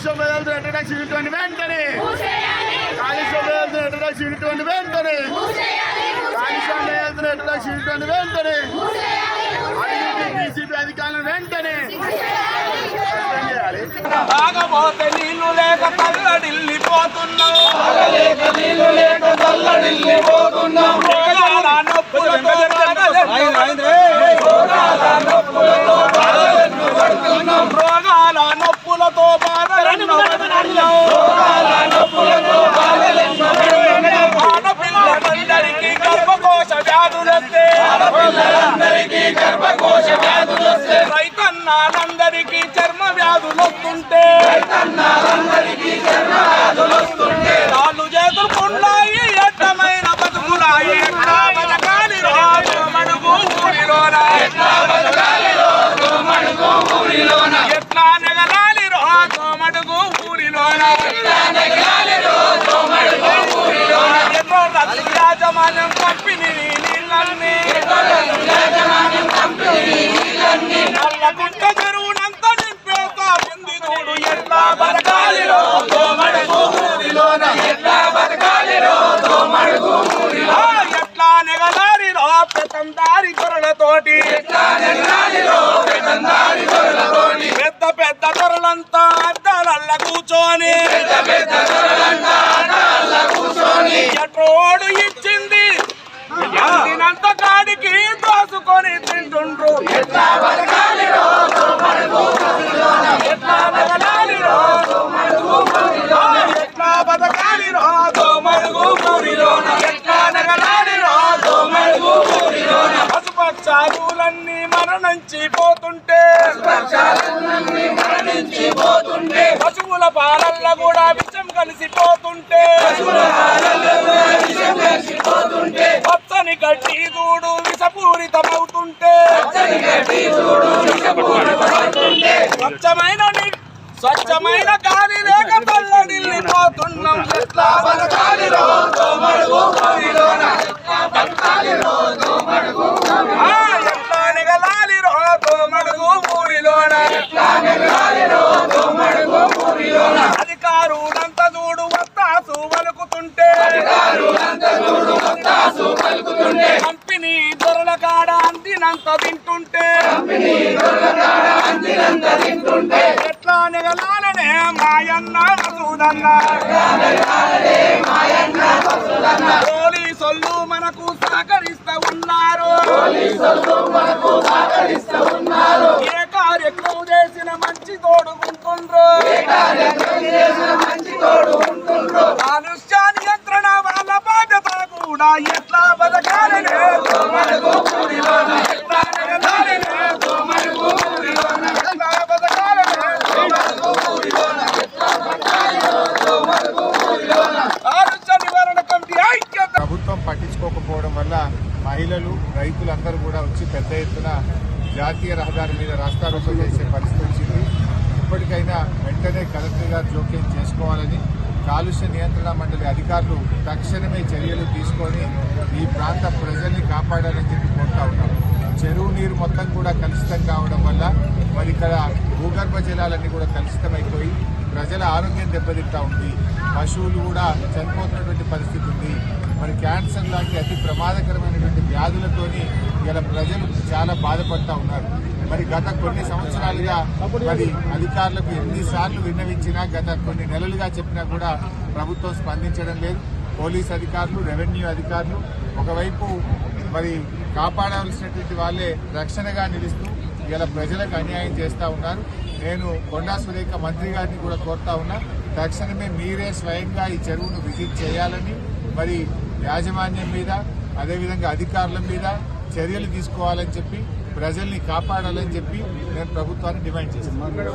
కాలుష్యం బదులు ఇంట్రడక్షన్ ఇటువంటి వెంటనే కాలుష్యం బదులు ఇంట్రడక్షన్ ఇటువంటి వెంటనే కాలుష్యం బదులు ఇంట్రడక్షన్ ఇటువంటి వెంటనే బీసీపీ అధికారులను వెంటనే తాగబోతే నీళ్లు లేక తల్లడిల్లిపోతున్నాం రోగాల నొప్పులతో బాధలెన్నో ఆడపిల్లలందరికీ గర్భకోశ వ్యాధులొస్తే రైతన్నాలందరికీ చర్మ వ్యాధులొస్తుంటే కాళ్ళు చేతులు పుండ్లాయి ఎట్టమైన బతుకులాయి ఎట్లా బతకాలి రోజు మడుగు ఊరిలోన ఎట్లా నెగలాలి రోజు మడుగు ఊరిలోన ఎన్నో రద్దు యాజమాన్యం కంపెనీ నీళ్ళన్నీ నల్లగుంట చెరువునంత నింపేత బింది చూడు ఎట్లా బతకాలి రోజు మడుగు ఊరిలోన ఎట్లా నెగలాలి రో పెతందారి గొర్రెలతోటి పెద్ద పెద్ద దొరలంతా అద్దాలల్ల కూర్చొని ఎట్రోడు ఇచ్చింది అందినంత కాడికి దోసుకొని తింటుండ్రు ఎట్లా బతకాలి రోజు మడుగు ఊరిలోన ఎట్లా బతకాలి రోజు మడుగు ఊరిలోన ఎట్లా బతకాలి రోజు మడుగు ఊరిలోన ఎట్లా నెగలాలి రోజు మడుగు ఊరిలోన పశుపక్షాదులన్నీ మరణించిపోతుంటే పశువుల పాలల్ల కూడా విషం కలిసిపోతుంటే పచ్చని గడ్డి చూడు విషపూరితమవుతుంటే స్వచ్ఛమైన గాలి లేక తల్లడిల్లిపోతున్నాం ఎట్లా బతకాలి రోజు మడుగు ఊరిలోన ఎట్లా నెగలాలి రోజు మడుగు ఊరిలోన అధికారులంతా చూడు వత్తాసు వలుకుతుంటే కంపెనీ దొరల కాడ అందినంత తింటుంటే ఎట్లా నెగలాలనే మాయన్న వసూదన్న పోలీసోళ్ళు మనకు సహకరిస్తూ ఉన్నారు ఏ కార్యక్రమం చేసిన మంచి తోడుకుంటుండ్రు కాలుష్య నియంత్రణ వాళ్ళ బాధ్యత కూడా ఎట్లా బతకాలి కాలుష్య నివారణ కమిటీ ఐక్యత. ప్రభుత్వం పట్టించుకోకపోవడం వల్ల మహిళలు రైతులందరూ కూడా వచ్చి పెద్ద ఎత్తున జాతీయ రహదారి మీద రాస్తారోకో చేసే పరిస్థితి వచ్చింది. ఇప్పటికైనా వెంటనే కలెక్టర్ గారు జోక్యం చేసుకోవాలని, కాలుష్య నియంత్రణ మండలి అధికారులు తక్షణమే చర్యలు తీసుకొని ఈ ప్రాంత ప్రజల్ని కాపాడాలని చెప్పి కోరుతా ఉన్నాం. చెరువు నీరు మొత్తం కూడా కలుషితం కావడం వల్ల మరి ఇక్కడ భూగర్భ జలాలన్నీ కూడా కలుషితమైపోయి ప్రజల ఆరోగ్యం దెబ్బతింటా ఉంది. పశువులు కూడా చనిపోతున్నటువంటి పరిస్థితి ఉంది. మరి క్యాన్సర్ లాంటి అతి ప్రమాదకరమైనటువంటి వ్యాధులతోని ఇలా ప్రజలు చాలా బాధపడతా ఉన్నారు. మరి గత కొన్ని సంవత్సరాలుగా మరి అధికారులకు ఎన్నిసార్లు విన్నవించినా, గత కొన్ని నెలలుగా చెప్పినా కూడా ప్రభుత్వం స్పందించడం లేదు. పోలీస్ అధికారులు, రెవెన్యూ అధికారులు ఒకవైపు మరి కాపాడవలసినటువంటి వాళ్ళే రక్షణగా నిలుస్తూ ఇలా ప్రజలకు అన్యాయం చేస్తూ ఉన్నారు. నేను కొండా సురేఖ మంత్రి గారిని కూడా కోరుతా ఉన్నా, తక్షణమే మీరే స్వయంగా ఈ చెరువును విజిట్ చేయాలని, మరి యాజమాన్యం మీద అదేవిధంగా అధికారుల మీద చర్యలు తీసుకోవాలని చెప్పి, ప్రజల్ని కాపాడాలని చెప్పి నేను ప్రభుత్వాన్ని డిమాండ్ చేస్తున్నాను.